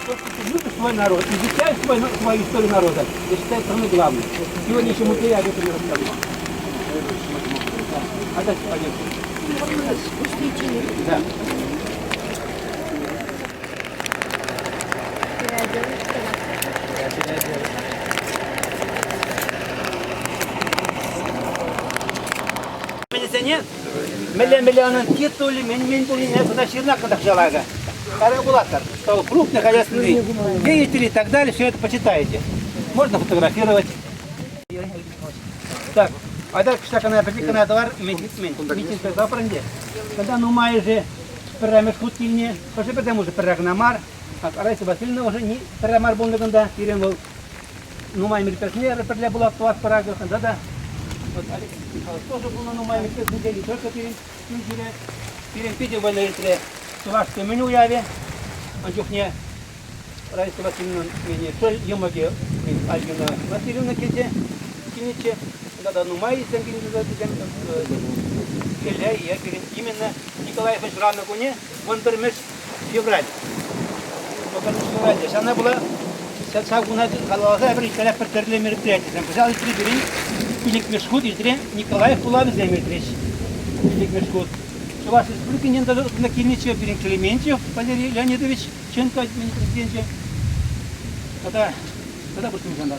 То, что ты любишь свой народ, изучаешь свою историю народа, я считаю, самое главное. Сегодня еще музей об этом не рассказывал. А дальше пойдем. Да. Миллионный титулы, мен бұл инесуда ширнақадақ жалага. Карабулатор, что крупный хозяйственный деятель и так далее, все это почитаете. Можно фотографировать. Так, а дальше всякая прикольная товар, медицинская запранде. Когда ну май же перемеш хутильне, пошли потому же перегнамар, а Раиса Васильевна уже не перемар был когда перемыл. Ну май мероприятие для была в параграф, да. Вот Алексей Михайлович тоже был на моей недели, только перемпидил в электре сувашское меню яве, он чухне Раиса Васильевна менее соль, юмаги Альгина Васильевна киниче, когда ну мои сенгини я именно Николай Иванович Ранагуне, он перемеш февраль. Только февраль, она была сагуна халаза бричкаля пертерле мероприятие, пожалуй, прибери. Илик Мешкут, Ильтре, Николаев Пулавы Земельтрич. Илик Мешкут. Что вас республики не дадут на Кильничева, Перин Клементьев, Валерий Леонидович, Ченко, президент. Когда будет нужно,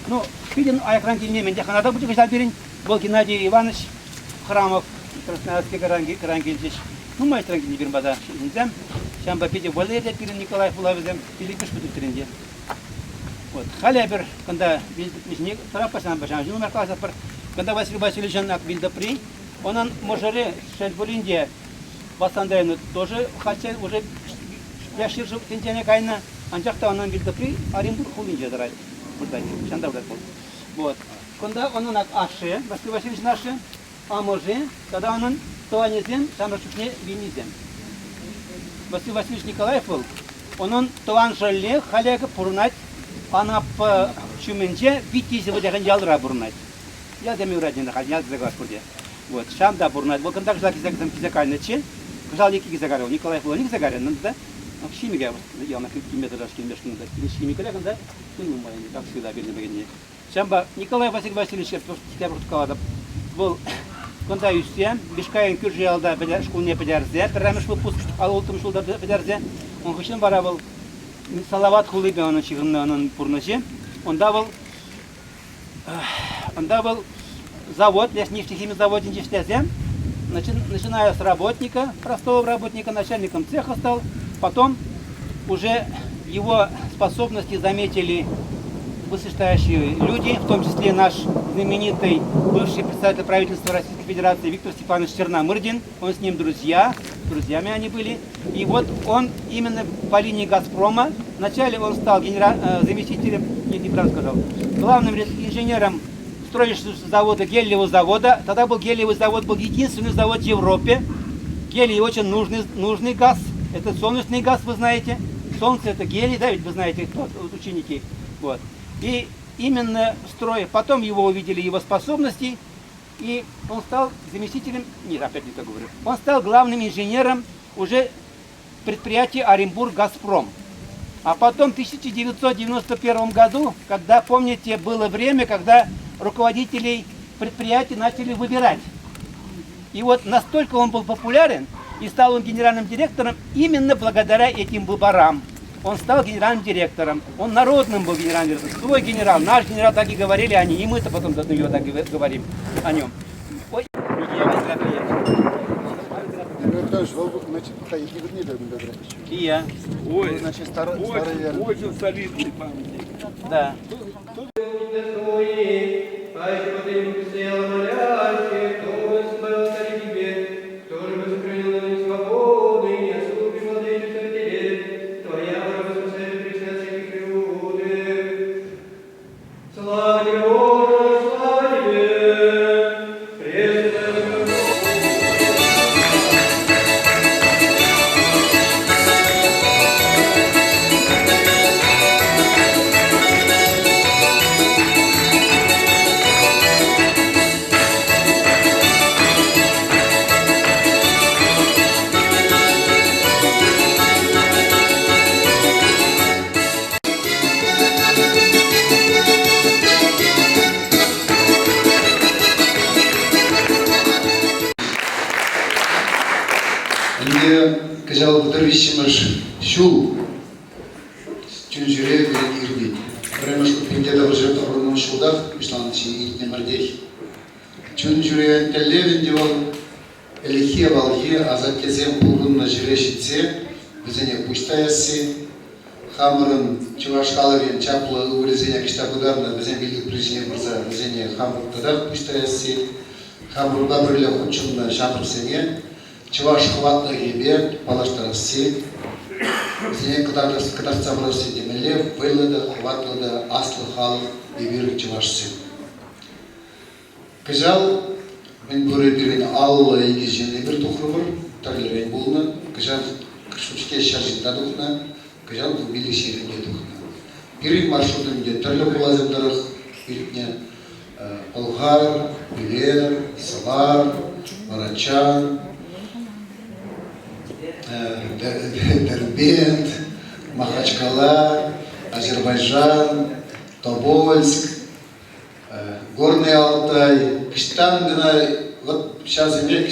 ну, Пидин, а экран Кильнементьев, надо будет gesagt, Перин, был Геннадий Иванович Храмов, Красноярский Карангельевич. Ну, мастер не берем бада, нельзя. Сейчас бы Пидин Валерий, Перин Николаев Пулавы Земельтрич, Илик Мешкут, Ильтренде. Вот. Халябер, когда когда Василий Васильевич Акбильдапри, он можере Шельбулинде Басандайну тоже хотел уже я ширжу тентяне кайна, анчахта он Акбильдапри, Оренбург хулинде драть, вот. Когда он Аше, Василий Васильевич наше, а може, когда он то они зем, сам расчухне винизем. Василий Васильевич Николаев был, он то анжеле халяга пурнать. Она по чуменже витизе вот я ялра бурнать. Я дами урадни находил, я загас курде. Вот, шам да бурнать. Вот когда жаки загальный че, сказал Николай загарил, Николай был Ник загарил, надо да? Химика, я на километр раз километр надо. Химика, да? Ну, не так всегда верно бегни. Шамба Николай Васильевич я просто был когда юстия, бешкаин кюржиалда школьные подярзе, перемеш выпуск, а ултым шулда подярзе, он хочет барабал. Салават хулибе он чигнан пурноче. Он давал завод, я с нефтехимическим заводом нефтязем, начиная с работника, простого работника, начальником цеха стал. Потом уже его способности заметили высшестоящие люди, в том числе наш знаменитый бывший представитель правительства Российской Федерации Виктор Степанович Черномырдин. Он с ним друзьями они были. И вот он именно по линии «Газпрома», вначале он стал заместителем, неправильно сказал, главным инженером строительства завода, гелиевого завода. Тогда был гелиевый завод, был единственный завод в Европе. Гелий очень нужный газ, это солнечный газ, вы знаете. Солнце это гелий, да, ведь вы знаете, ученики. Вот. И именно потом его увидели, его способности, и он стал заместителем, нет, опять не так говорю, он стал главным инженером уже предприятия Оренбург Газпром. А потом в 1991 году, когда, помните, было время, когда руководителей предприятий начали выбирать. И вот настолько он был популярен, и стал он генеральным директором именно благодаря этим выборам. Он стал генеральным директором, он народным был генеральным директором, свой генерал, наш генерал, так и говорили они, и мы-то потом до нее так и говорим о нем. Ой, и я. Ой, значит, очень солидный памятник. Да. Önce kızal bıdırışımız şu Çünjüre bilen irdi. Premas kupinde da vajata hormon şudak işlançı itne mardeh. Çünjüre televin diyor elihiye valhi azat kezem bulun najreşitse bizene puştayası Хамырын Чувашкаловен чаплы урезения киштабударна безен билик прижине мырза безене хамыр тадах пуштаясы хамыр бабырля хучунна шамрсене Чуваш хватна гебе палаштарасы безене катарца мырсы демеле вылыда хватлыда аслы халық бибирик Чувашсы. Кыжал мен бүрі бірін аллы еге жеңді бір тұқырбыр тарлерен болны кыжал кышучке шаржында тұқына Кыжал убили шеренге духна. Перед маршрутом где тарлю лаземдарах передня Болгар, Билер, Салар, Марачан, Дербент, Махачкала, Азербайджан, Тобольск, Горный Алтай. Кыштан вот сейчас я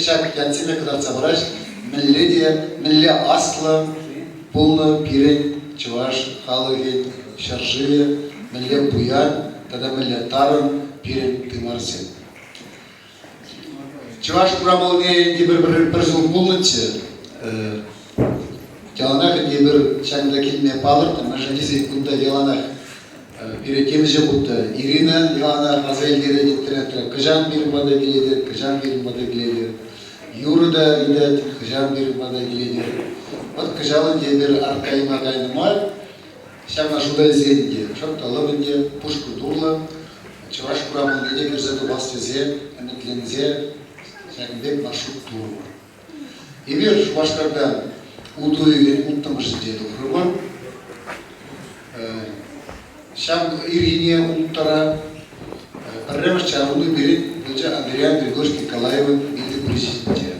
тебе когда собрать, милле асла. Полно пирень, чуваш, халыгин, шаржи, милле буян, тогда милле таран, пирень, тымарсен. Чуваш курамалыне дебір бір жыл полнытчы, яланах дебір шаңда келме палыр, там ажадизей күнда яланах перед тем же будто Ирина яланах азай директор, кыжан бир бада келеді, кыжан бир бада келеді, Юрда идет, кыжан бир бада келеді. Вот кыжалы дебір аркайма кайнымай, шаңа жудай зенде, шапта лыбынде, пушку дурлы, чуваш курамын деде кірзеді бастезе, әмітлензе, шаңбек маршрут турлы. Ебір шуашкардан удуйген ұлттымыш деді құрымы, шаң Ирине ұлттара, бірреміш чағынды берін, бұлча Андриан Григорьевич Николаевын елді президенте.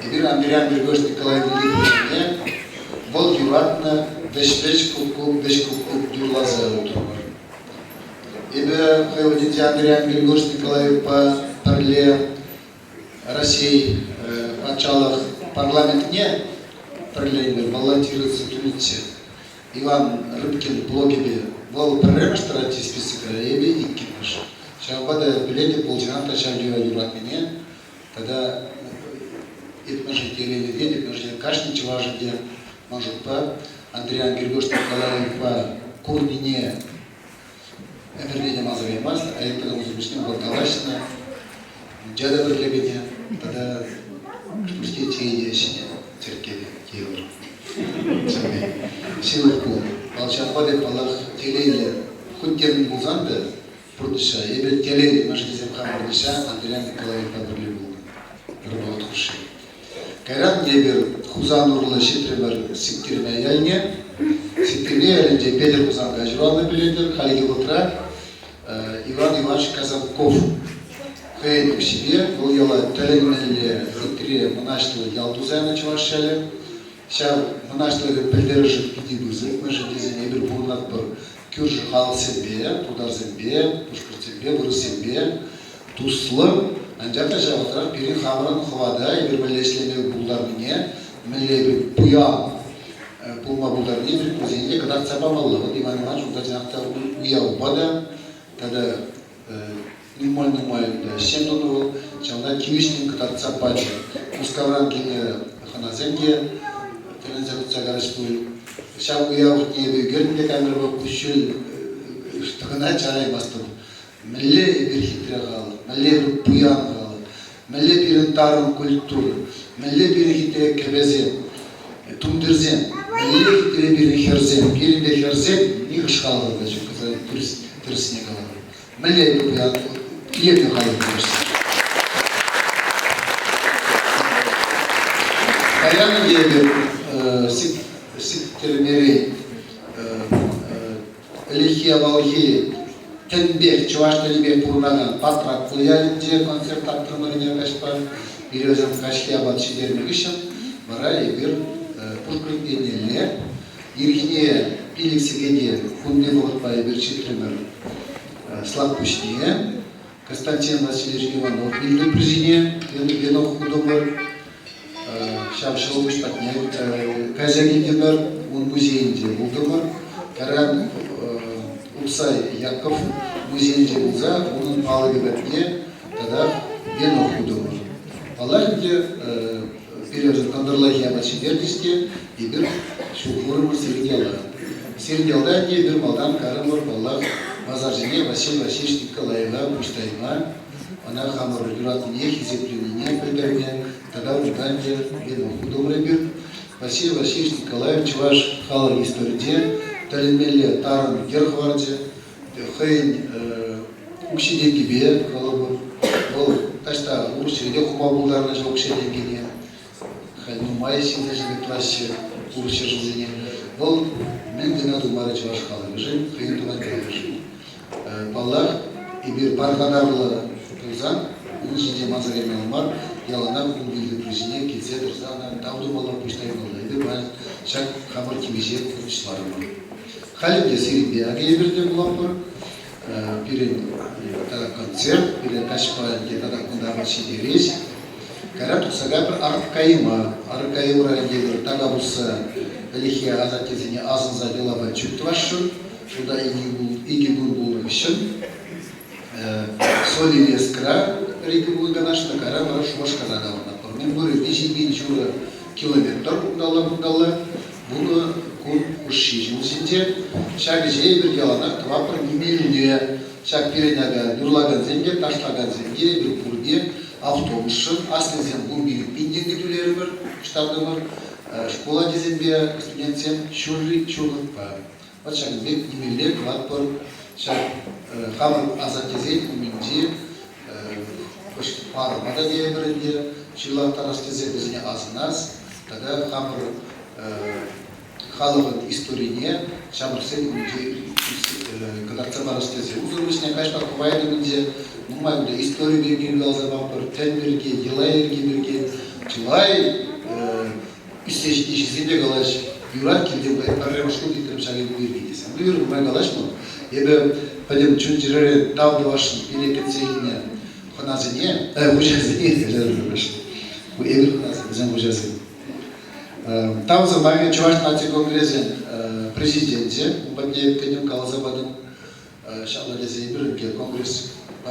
Ибир Андриан Григорьевич Николаевич Лидовичне был юратно беш куб юрлаза утурмар. Ибир Хайвадинти Андриан Григорьевич Николаевич по парле России в началах парламентне парлеймер баллотируется тунитсе. Иван Рыбкин блогебе был парлемеш тарати список раеби и кипиш. Шабада билети полжината шабдива юратмене, тогда это наши телевидение, это наши кашни чуваши, может по Андриан Григорьевич Николаевич по Курнине, Эмердене Мазове масло, а это потому что мы болталашно, джада прилебене, тогда что те едешне, церкви, евро. Силы пол, волчанпады палах телеили, хоть термин бузанда, продыша, ебе телеили, наши земха продыша, Андриан Николаевич по прилебу, работу хуши. Кайран дебір хузан ұрлы шетірімір сектіріне әліне, сектіріне әлінде Петр Хузанға жұраны біледір, халге бұтыра Иван Иванович Казанков хейн к себе, бұл ела тәлігінелі сектіре мұнаштылы ялдузайны чувашшәлі, шау мұнаштылығы білдері жып кеде бұзық, мәжі дезіне бір бұғынат бір күржі хал сенбе, тудар сенбе, пұшқыр сенбе, бұры сенбе, туслы, Анжақта жағытырақ берін қамырын қывада, бір білешлеме бұлдарыне, мүлі бір бұя бұлма бұлдарыне бір көзенде қадар цапамалы. Иван Иванович ұлда жаңақта ұя ұбада, тада нумай шем дону, жаңда кемешнен қадар цапады. Ұскавран кені қаназемге, тәлін зағытса қарыш бұл. Шау ұя ұғытне бүйгерінде кәмір бұл күшіл ұштығына чарай бастым. Мүлі бір хитрі қалы, мүлі бір бұян қалы, мүлі бірін тарын культуры, мүлі бірін хитрі кәбезен, тұмдырзен, мүлі хитрі бірін херзен, бірін бе херзен, не қышқалы да жүр, қызы түрісіне қалады. Мүлі бір бұян, клебі қалы көрсін. Қайраны ебір сиктермері, әлихия валхи, Тенбек, чуваш Тенбек пурнаган патрак кылыялинде концерт аттырмырыне кашпа, бирезем кашки абат шидермегишен, бара ебір пушкрын енеле, иргине пилексигене хунне болтпа ебір читрымыр слабпушне, Константин Васильевич Иванов, билді призине, венок худомыр, шамшылыш патне Казагидимер он музейінде булдымыр. Каран Усай Яков музейінде булза, onun алыгы бәтне тогда мен окудымыр. Аллахте период кондырлахия башидердисте и бир шухурмыр сердела. Серделда не бир малдан карымыр Аллах базаржине Василий Васильевич Николаева Пуштайма. Она хамар юратне хизепленение придерне тогда уданде мен окудымыр бир. Василий Васильевич Николаевич ваш халар история талимеле таран герхварде хейн укшидегибе халабы ол ташта уршеде хумабулдарна жокшедегине хайну майсинде жиде плаще урше жылзине ол мен динату марыч ваш халар жин хейн тунан кайжин баллах и бир бархадарлы тузан ушиде мазареме умар ялана кулбилди призине кице дырзана давдумала пуштайнолда иди бан шак хамар кибиже курчларымы халимде сиринде агебирде булампыр пирен тада концерт пирен кашпаянде тада кундага шидереш карат сагабыр аркайма райдер тада буса лихия азатезине азынза делава чуктвашын шуда иги бул ишин соли лескра реки булганашна кара бара шумашка задавна мен бuri 5 жура километр бундалла буну кун уши жумсинде шаги жей бир ялана твапыр немелине шаг переняга дурлаган земге ташлаган земге бир пурге автобусшын аслезен бумбили пинденгидулери бир штабдымыр школа дезембе студентсем чурлыкпа вот шаг бек немелле твапыр шаг хамыр азатезен уминде пармада дебирде Чилак тарастезе bizine azınaz, tada hamur халығын историне шамырсен үнде кадақта барастезе. Uzun kaç bak kovaydı үнде, нумай үнде история берген galza бапыр, тен берген, елай берген, чилай işsizliğe galaj, yurak kilde parremoşku dikirim şagin bergen desem. Bu yürü numay galaj mı? Ebe padem çüncirere davdı başın, bileketseyine, xonazine, hujazine derler. Bu evir bizim hocası. Tam zamanı Çuvaş Nati Kongresi'nin prezidenti, bu badye kedim kalzabadım, şallareze bir kongres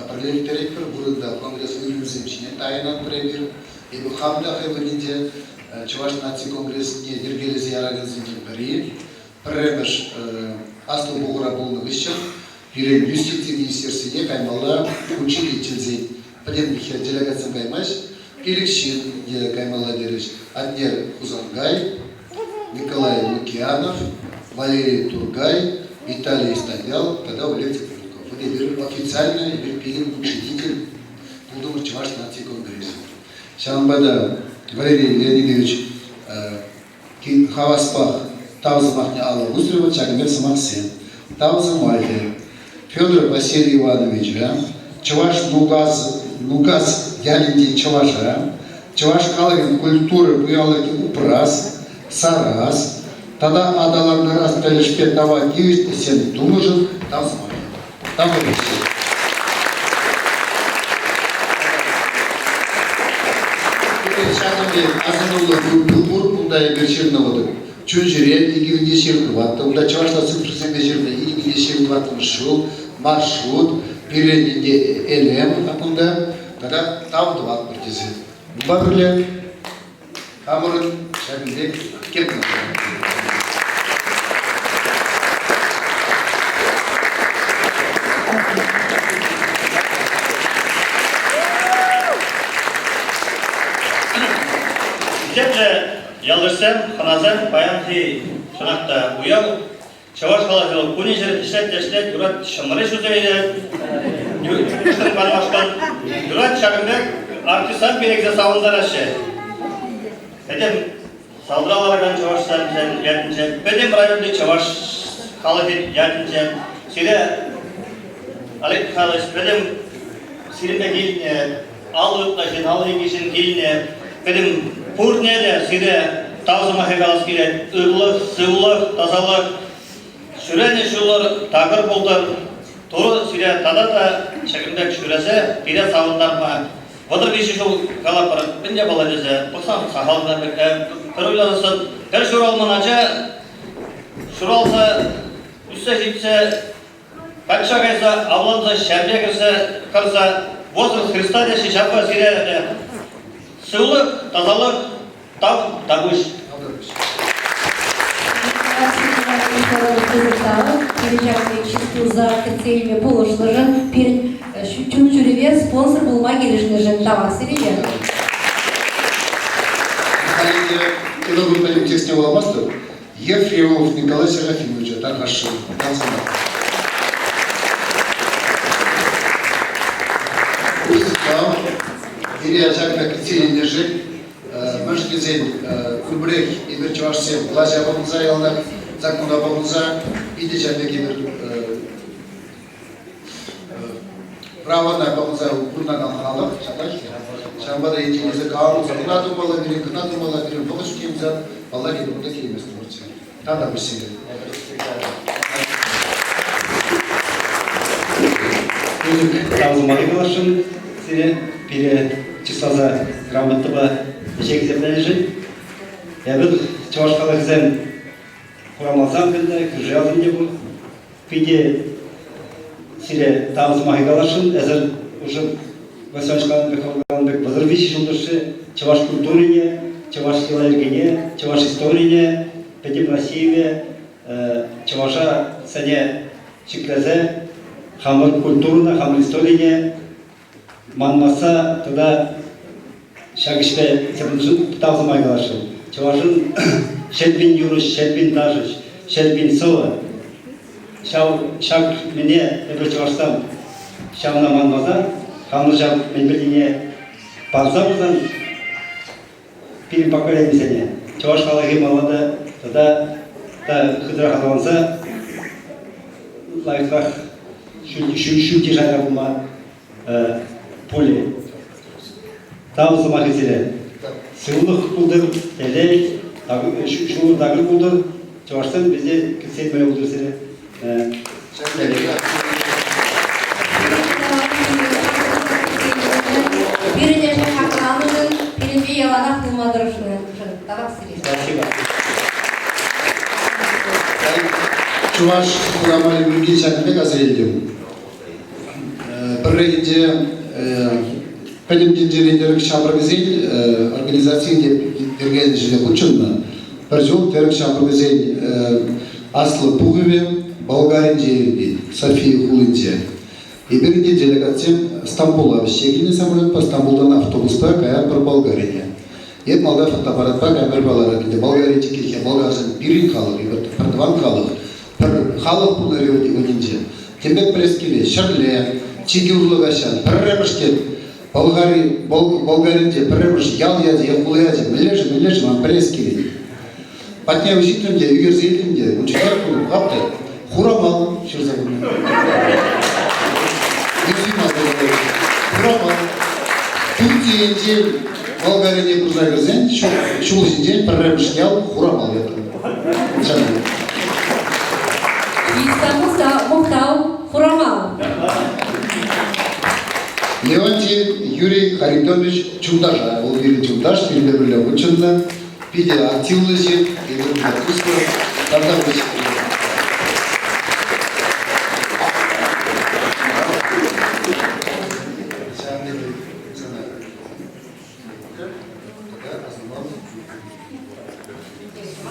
paralel terekper, burada kongres ürünüzün içine tayinan prebir, bu hamda hayvaninde Çuvaş Nati Kongresi'ne dirgelezi yaragızın biri, preber aslı buğra bulunu için, bir Юстиция Министерстве kaymalı учредитель, подемнихе делегация kaymaş, Перекчин, где Каймала Дерич, Аднер Хузангай, Николай Лукьянов, Валерий Тургай, Виталий Стадял, тогда Олег Цыпленков. Вот я официально первый учредитель Пулдумар Чуваш Нации Конгресса. Шамбада Валерий Леонидович Хаваспах, Таузамахня Алла Узрева, Чагмер Самаксен, Таузамахня, Федор Василий Иванович, Чуваш Нугас Ялинди Чаважа, Чаваш Калагин культуры буялыки упрас, сарас, тогда адаларны раз пелешпет давать юисты сен думажын, там смай. Там и все. Теперь шагами азанулы булбур, бундай берширноводы. Чунжире, игивинде ширдватты, бунда Чавашта цифрсенде жирды, игивинде ширдватты маршрут, передненде элем, бунда. Тогда там два партизы. Бабрле, Камурын, Шагындек, Кепна. Депже ялдырсам, ханазам, баянхи шанақта уял, Чаваш халахил куни жер ишлет, юрат шамары шузейді, юрат бармашқан, юрат шагындек, артисан берекзе сауындар ашы. Бедем салдыраларған Чаваш сарымсен ятынчен, бедем районды Чаваш халахил ятынчен, сире Алек халаш, бедем сирімде келіне, ал ұтташын, ал еңгешін келіне, бедем пурнеде сире Тавзыма хегалас келет, ұрлық, сывлық, тазалық, Шүрәне шулар тағыр болдар, торы сире тадата шәкімдәк шүрәсе, бире сауындарма, Бодыр бейші жол қалап барып, бінде бала дезе, бұқсан сақалына бір ойланысып, бір шұралмананша, шұралса, үсті жетсе, патша қайса, авланса, шәрбе кірса, возраст Христа деші шапқа сире, сыйлық, тазалық, табыш. Келешекте чистил за целями полушлыжын перед чүн-чүревер спонсор болма келешнежін табақ сиреге. Киногруппа текстне оламазды. Ефремов Николай Серафимович, Тархашин. Устал, Ирия Жакна Кицелинежи, Мәшкезен, Күлбірек, Ибір Чувашсен, Лазия Бабынза, Ялнақ, Закмуда Бабынза, Иде Жәнбек Ибір Правана Бабынза, Күрнаған халық, Шамбада етіңізі қауымыз, Күна думала берем, Бұғыш кемізі, Бала келі бұнда келеміз тұрмыртсы. Таңда бірсеге. Тамыз Маригалашын, сире, пире, числаза, грамоттыба, Жекземden жить. Я был чувашкалых зем курамалзам билде, күржалым не был. Пиде сире тамыз Маригалашын, эзер уже Васянчкаланбек базар виши жылдышы, чуваш культурине, чуваш силаергене, чуваш историне, педе Россиеве, чуваша сене чиклезе, хамыр культурна, хамыр историне, манмаса туда Шагишпе сепнушын тамыз Маригалашын. Чувашын шелбин юрыш, шелбин тажыш, шелбин сова. Шаг мене эбір чувашсам шамына манмаза, хамыр жап мен бірдеңе барзамыздан пирим поколение сене. Чуваш халығы малады, тогда хыдыра хаталанса, лайфлах шүлте жайра болма поле. Тамыз Маригалашын. Сыйлық бұлдыр, әлей, шуыр дағыр бұлдыр, Чувашстан бізде кілсет мөлі бұлдыр сірі. Передержи хақланығын, передбе яланақ бұлмадырышыны. Табақ сиреге. Спасибо. Чуваш Курамали Мүлген Шәкімбек әзірелдім. Бір рейде Пәлемден жерендерік шабырғызен организациян деп берген жерде құчынна. Бір жол дәрік шабырғызен Аслы Пуғыве, Болгарин жерінде, София Хулынде. Еберінде делегациям Стамбулға шегіне самолет па Стамбулдан автобуста каян бір Болгарине. Ед малда фотоаппаратпа кәмір балара келді. Болгаринде келген Болгаржан бірін халық, бір дван халық, бір халық бұлары өнінде. Тембек прескеле, шырле, чеге ұрлығашан, бір рәмішкен. Болгаринде піріміш ял яде, яқыл яде, мілежі, ман прескеле. Патня өжетімде, үйгер зейтімде, ұншықтар күні, ғапты, хурамал, шырзағын. Хурамал. Күндейінде Болгарине бұрза кірзен, шул жінден піріміш ял, хурамал еді. Жаным. Истанбулда Мұхтау Хурамал. Леонтий Юрий Харитонович Чундажа. Ол бері Чундаж, фильмде бірлі ұчынды. Пиде активлы жеп, едірімді күсті, тарда өсіп.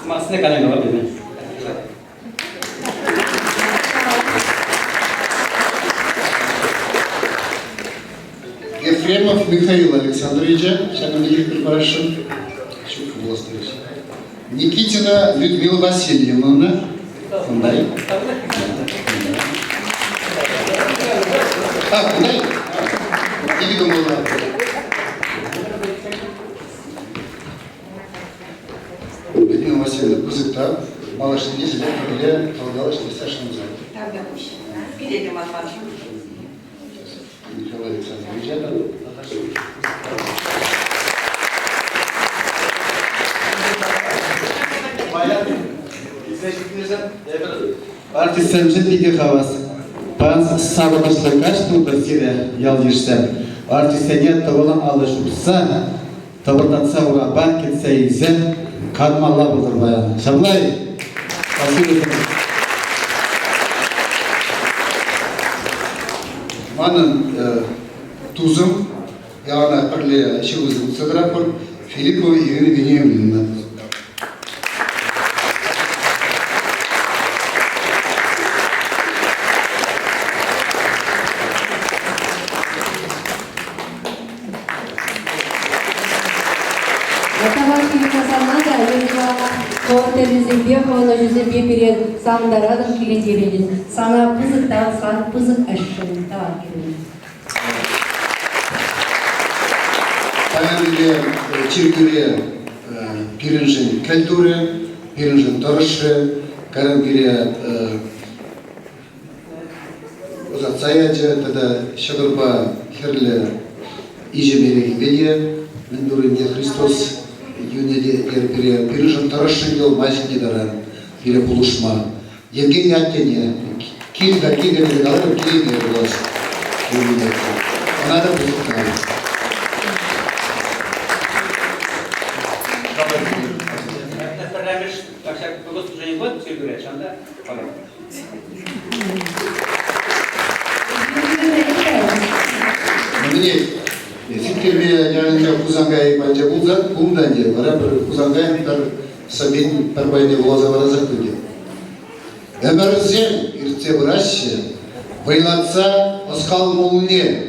Масыны қалай қалап едім. Ефремов Михаил Александрович, Шагнадик Парашин, Никитина Людмила Васильевна, Кундай. Кундай? Или думала? Людмила Васильевна, Кузыктар, Малышин Дизель, Кабеля, Толгалыш, Лисашин Зал. Там допущено. Передним отмашем. Николай Александрович, Артистемжен биде хавас. Панс сабырнышлы кашты удастире ял ешсем. артистене табылан алышыпса, табырдатса ураба кетсе изе, кадмалла бұлдыр баяны. Шаблай, спасибо. Манын тузым, яғана пірле шығызым сыдырапыр, Филиппо Ирина Вениаминовна. перед сандарадом келендереді. Сана пызықтан, сан пызық әшшін тава келеді. Паянле чиркюре пиринжин культуры, пиринжин торышы, карангире узатсаячы, тогда шагырба херле ижемерек белье, мендуринде Христос юнеде пере пиринжин торышы дел мазине дара, пере пулушма. Евгений Аттене, кильга недалар, кильга глаз. Надо пускать. Так как по госту уже не будет, все говорят, шанда, пожалуйста. Мне фикерме ялынча кузангай банча булзат, бумданде, бара бір кузангай бір сабин парбайне влаза варазак туде. Өмірзен ирте бұрашы, вайлатса оскал молне,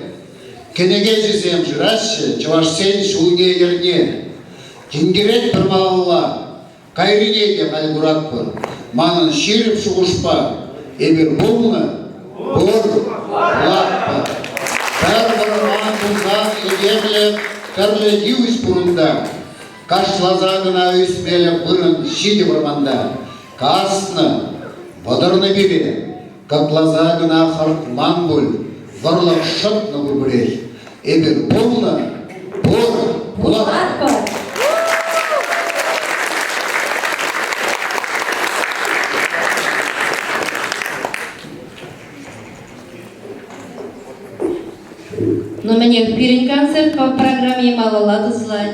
кенеге жезем жырашы, чавашсен шулне ерне, кенгерет бір малалла, кайрине де қалбурат бар, манын шеріп шуғышпа, ебір болны, бор, лаппа. Бәрбір ман бұлзан едемлі, кәрлі дюйс бұрында, кашлазағына өсмелі бұрын шиді бұрманда, касны, водырны бебе, каклазағына хартман бұл, варлық шытны бұрбірей, ебір болны, бор, лаппа. Но мне впереди концерт по программе «Мало ладу злать».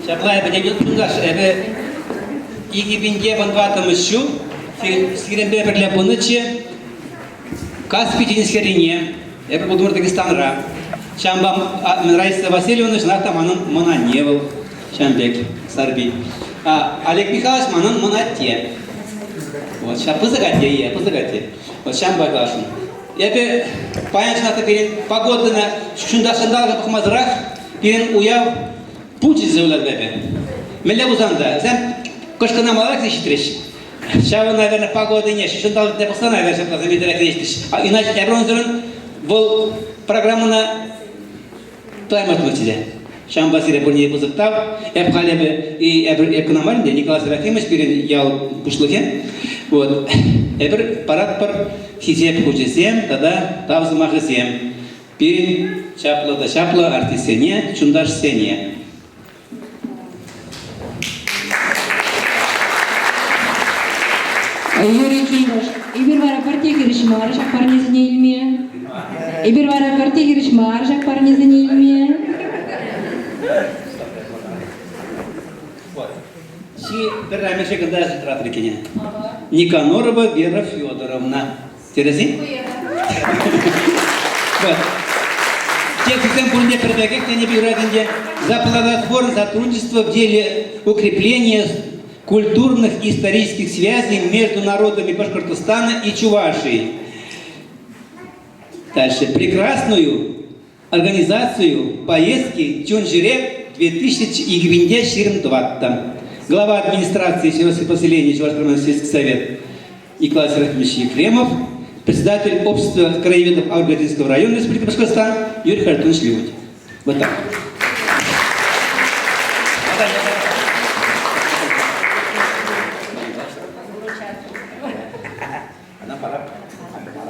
Şablay bir de tutungaş, ebe игибинде ванватам ищу, сиренбе берле буныче, Каспий тенискерине, я буду Дагестанра. Шамбам Раиса Васильевна, жена там анын мона не был, Шамбек, Сарби. А Олег Михайлович манын мона те. Вот, сейчас позагате. Вот, Шамба Глашин. Я бы паянчната перед погоды на шундашандалга пахмазрах, перед уяв путь сделал бебе. Мелля бузанда, зам кошкана малак зищитрещ. Сейчас, наверное, погоды нет, шундал не постоянно, наверное, что замедлять крестиш. А иначе я бронзерен был программа на таймат мутиле. Шамба сире бурни бузыктав, я в халебе и экономарне Николай Серафимович перед ял пушлыхе. Вот, эбер парад пар хизеп хужесем, тогда тавзмахесем. Перед чапло артисене, чундаш сене. Юрий Чундаш, ибир вара партия гиришмар, шак парнезине илме. Ибир вара партия гиришмар, шак парнезине илме. Си перрамеше когда я тратрикине. Никанорова Вера Федоровна. Терези? Вот. Текстом бурне предлагает не бюродинде за плодотворное сотрудничество в деле укрепления культурных и исторических связей между народами Башкортостана и Чувашии. Дальше. Прекрасную организацию поездки Чунжире 2024. Глава администрации сельского поселения Чувашский сельский совет Николай Серафимович Ефремов, председатель общества краеведов Аургатинского района Республики Башкортостан Юрий Хартунович Левуть. Вот так.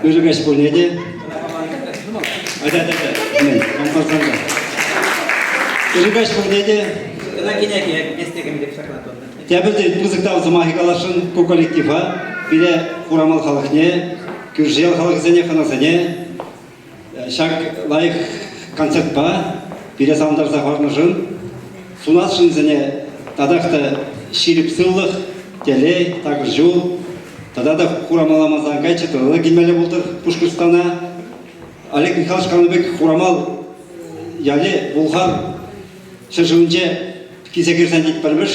Уже гаш полнеде. Уже гаш полнеде. Тәбірде бұзықтау зымахи қалашын ко коллектива, бире Хурамал халықне, Күржел халық зене ханасыне, шак лайық концерт ба, бире сауындар зағарны жын, сунас жын зене тадақты ширіп сыллық, теле, тағыр жол, тада да Хурамал Амазан кайчы тұрылы келмелі болдыр Пушкырстана. Олег Михайлович Каныбек Хурамал яле Булғар шыржуынче кисекерсен дейт бірміш.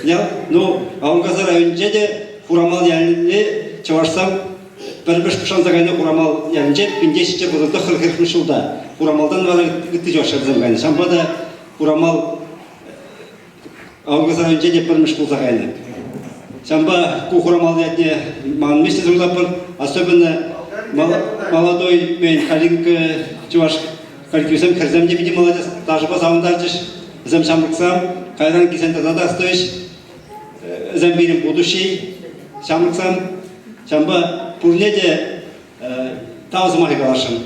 Ну, Ауылгазы районынче де Хурамал ялінне чаварсам бірміш пұшан зағайны Хурамал ялінче пендешіче бұзырды қырқырқын жылда. Хурамалдан бары гітті жоқшар зымғайны. Шамбада Хурамал Ауылгазы районынче де бірміш бұл зағайны. Шамба ку Хурамал яліне маған месте зұрлап бір, особенно молодой мен Халинка Чуваш коллективсем кірзем де биде молодец, даже ба сауындар жеш, зем шамрықсам, қайдан кесен тазада стоиш, зем берем будущий, шамрықсам, шамба пурнеде таузымахи қалашын.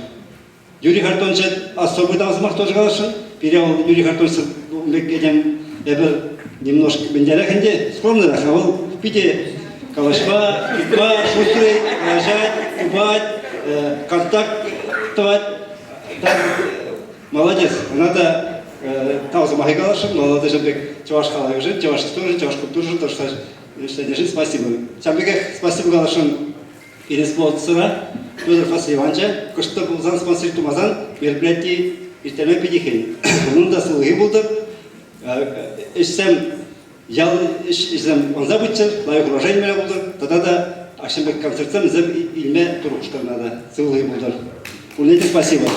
Юрий Хартонович особый таузымах тоже қалашын, перевал Юрий Хартонович едем, ебір немножко бендерахінде, скромный рахавал, в Пите калашма, итма, шустрый, лажать, кубать, контактовать. Молодец, надо таузы махигалашем, молодец, чтобы чуваш халай жить, чуваш истории, чуваш культуры, то что держи, спасибо. Чамбеках, спасибо галашем или спонсора, Федор Фасливанча, что был зан спонсор Тумазан, мероприятие Иртеме Педихин. Он да слуги был, он забытчер, лайк урожай меня был, тогда да Акшембек концертом зам илме турушкар надо, слуги был. Пулнете спасибо.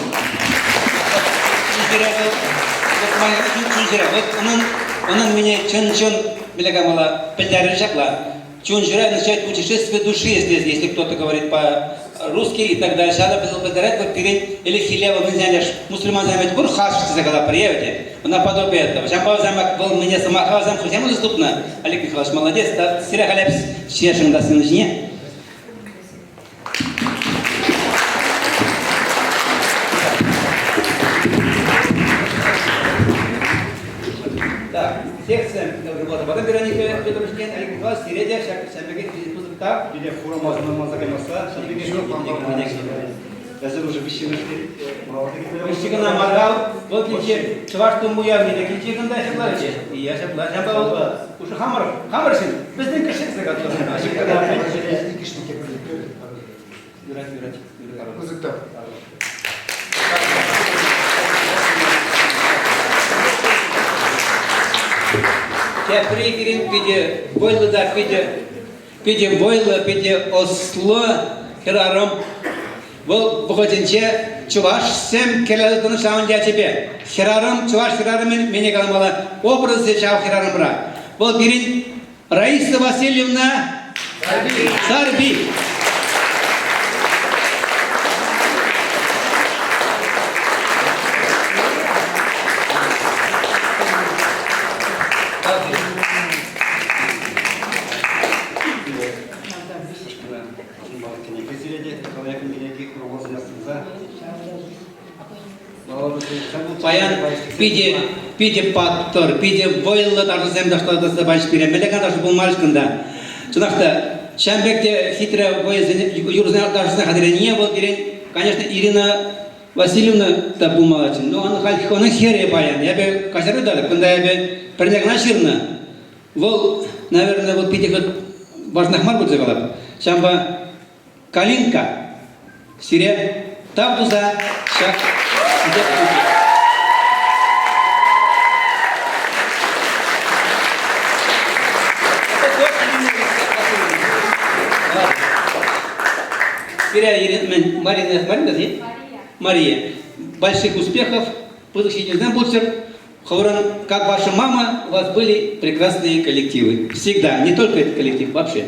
Он меня чон белегамала пельдарежакла. Чунжира начать путешествие души, если кто-то говорит по-русски и так дальше. Она пельдарет вот перед или хилева вынзяняш мусульман замет бур хаш загала приевте. Она подобие этого. Шамбав замак был мне самахава зам совсем доступно. Олег Михайлович молодец. Сиря халепс чешин да сынжне. Секция, потом Вероника Федорович, Олег Михайлович, Середя, Шамбегет, Физикузов, так, Хурамаз, Намазагамаса, Шамбегет, Әзір уже вещевышты. Вещигана маргал, вот лече, чуваш туму явни, да кичиган да шапларыче. И я шаплар, шамбал, уж хамаршин, безден кашек загадал. Я пригрин пиде бойлы да пиде бойлы пиде осло хераром. Бұл бұғытынше чуваш сем келелдіні шауын дя тебе. Херарым, чуваш херарым мене қаламалы образы шау херарым бұра. Бұл бірін Раиса Васильевна Сарби. Паян пиде паттор, пиде бойлы даже земда что-то забачь пирем. Мелеган даже был мальчиканда. Чунахта Шамбекте хитрая боязь юрзна даже знахадыре не был пирем. Конечно, Ирина Васильевна та был молодчин. Но он хере паян. Я бы кашеру дали, когда я бы принягна ширна. Вол, наверное, вот пиде вот важных мар будет завалап. Шамба калинка, сире, тавдуза, шак. Мария, больших успехов, будущий не знаю, Хауран, как ваша мама, у вас были прекрасные коллективы. Всегда, не только этот коллектив, вообще.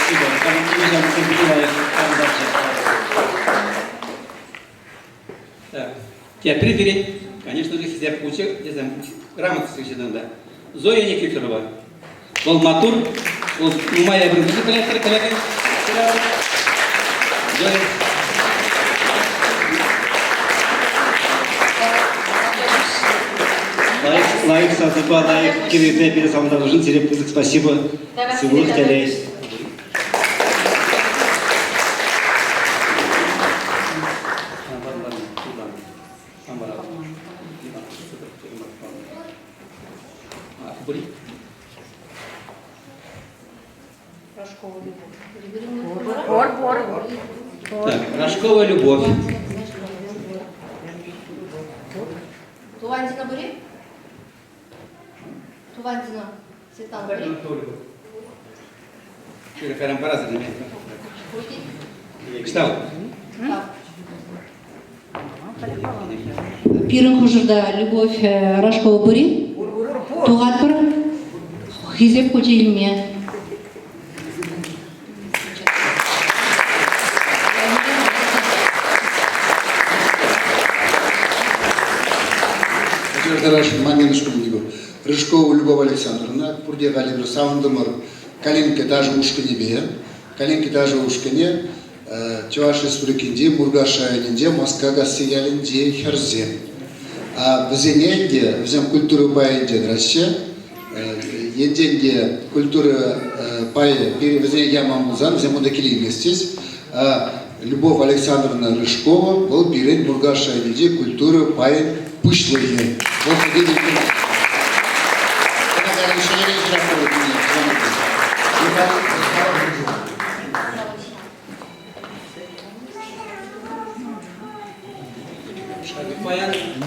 Спасибо. Так. Теперь прибери, конечно же, если я получил, не знаю, грамотно всегда, да. Зоя Никифорова. Волматур, моя коллектор, коллега. Зоя. Лайк сатыпа, лайк кирите перед самым должен серебряный. Спасибо. Сыгух телей. Так, Рожкова Любовь. Тувандина Бури? Тувандина Светлана Бури? Встал. Пирын хужурда Любовь Рожкова Бури? Тугатпыр? Хизеп Кучилме. Рыжкова Любовь Александровна, Пурде Галибра Саундамар, Калинка даже ушканебе, Калинка даже ушкане, Чуваши Сурикинде, Мургаша Нинде, Москва Гасиялинде, Херзе. А в Зененде, в Зем культуру Байенде Драссе, Еденде культура Байе, в Зене Ямамузан, в Зем Удакили здесь, Любовь Александровна Рыжкова, был Бирен, Мургаша Нинде, культура Байен Пушлые. Вот видите.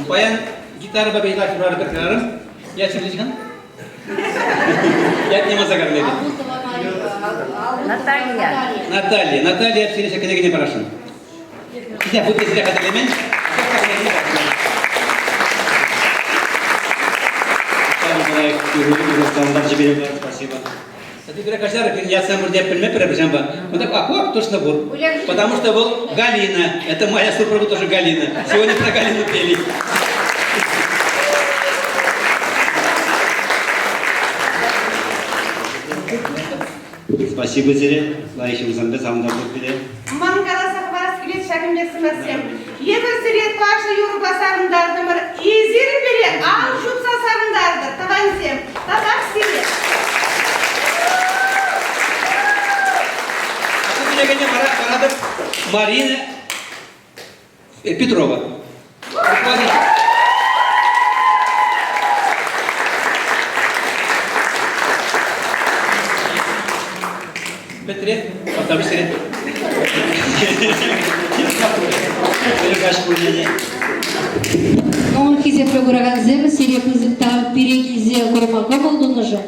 Баян гитара бабайла шурар бекарым. Я чиличкан. Я не мазагар леди. Наталья. Наталья чиличка княгиня Парашин. Я буду здесь ходить элемент. Спасибо. Я сам вроде точно был. Потому что был Галина. Это моя супруга тоже Галина. Сегодня про Галину пели. Спасибо тебе. Лайшим замбе самда бупиде. Мангала сахвас килет шагим бесмесем. Ебесирет ваша юрба сарындардымыр. Изир бере ал шутса сарындарды. Тавансем. Табак сире. дегенде барады Марина Петрова. Бітірет, потом бітірет. Ну, хизет прогураган зем, серия пызыктан перекизе кормака болдуны же.